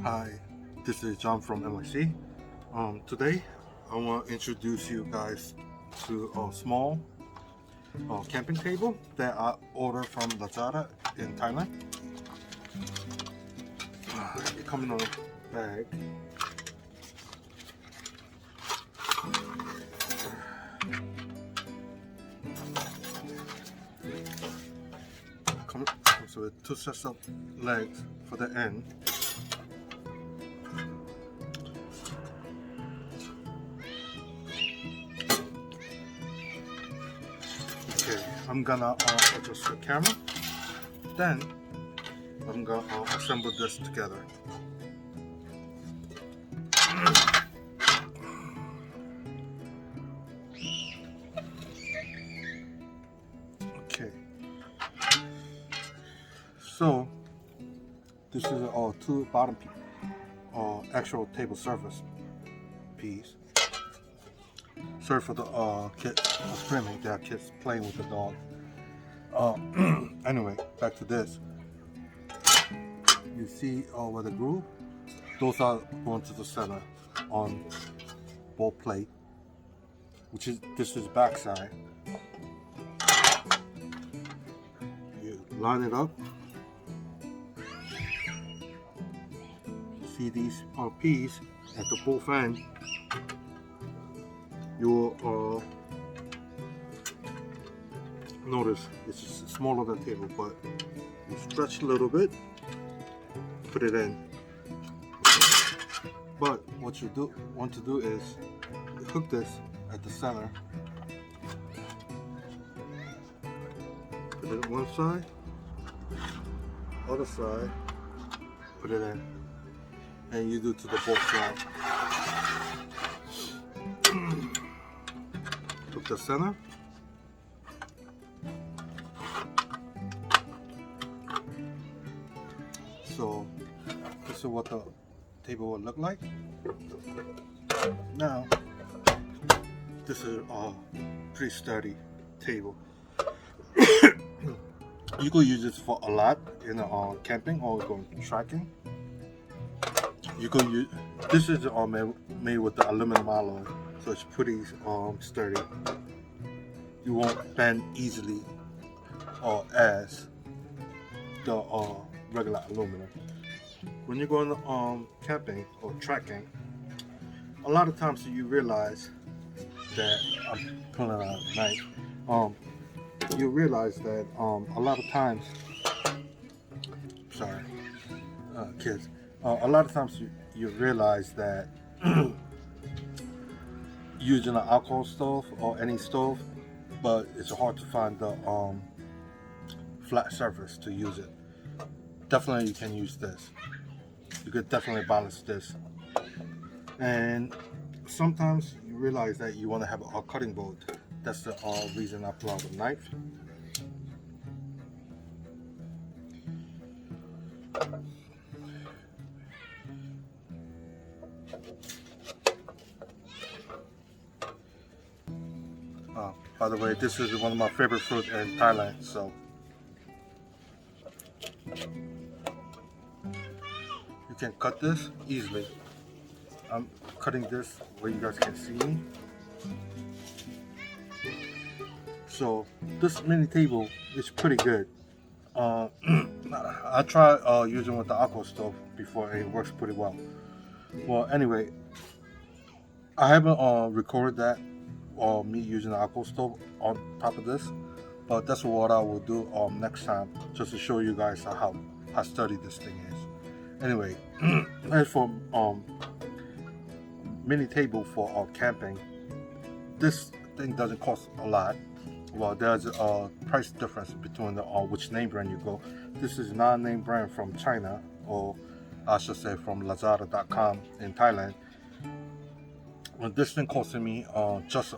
Hi, this is John from NYC. Today, I want to introduce you guys to a small camping table that I ordered from Lazada in Thailand. It comes in a bag. Comes with two sets of legs for the end. Okay, I'm gonna adjust the camera. Then I'm gonna assemble this together. Okay. So this is two bottom actual table surface piece. Sorry for the kids screaming. There are kids playing with the dog. Anyway, back to this. You see where the groove? Those are going to the center on both plate, this is back side. You line it up. See these P's at the both end. You will notice it's just smaller than table, but you stretch a little bit, put it in. But what you want to do is hook this at the center. Put it on one side, other side, put it in, and you do to the both sides. Hook the center. So this is what the table will look like. Now this is a pretty sturdy table. You could use this for a lot in camping or going trekking. You could use this is made with the aluminum alloy, so it's pretty sturdy. You won't bend easily as the regular aluminum. When you're going camping or trekking, a lot of times you realize that I'm pulling out a knife. You realize that a lot of times, sorry, kids. A lot of times you realize that using an alcohol stove or any stove, but it's hard to find the flat surface to use it. Definitely you can use this. You could definitely balance this. And sometimes you realize that you want to have a cutting board. That's the reason I pull out a knife. By the way, this is one of my favorite fruit in Thailand, so you can cut this easily. I'm cutting this where you guys can see me. So this mini table is pretty good. I tried using with the alcohol stove before, and it works pretty well. Well, anyway, I haven't recorded that or me using the alcohol stove on top of this, but that's what I will do next time, just to show you guys how sturdy this thing is. Anyway, as for mini table for camping, this thing doesn't cost a lot. Well, there's a price difference between the which name brand you go. This is non-name brand from China, or I should say from Lazada.com in Thailand. This thing costed me just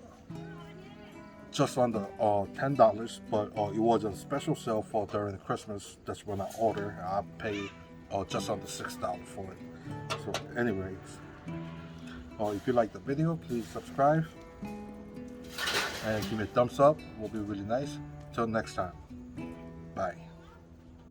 under $10, but it was a special sale for during Christmas. That's when I ordered. I paid just under $6 for it. So anyways, if you like the video, please subscribe and give me a thumbs up. It will be really nice. Till next time, bye.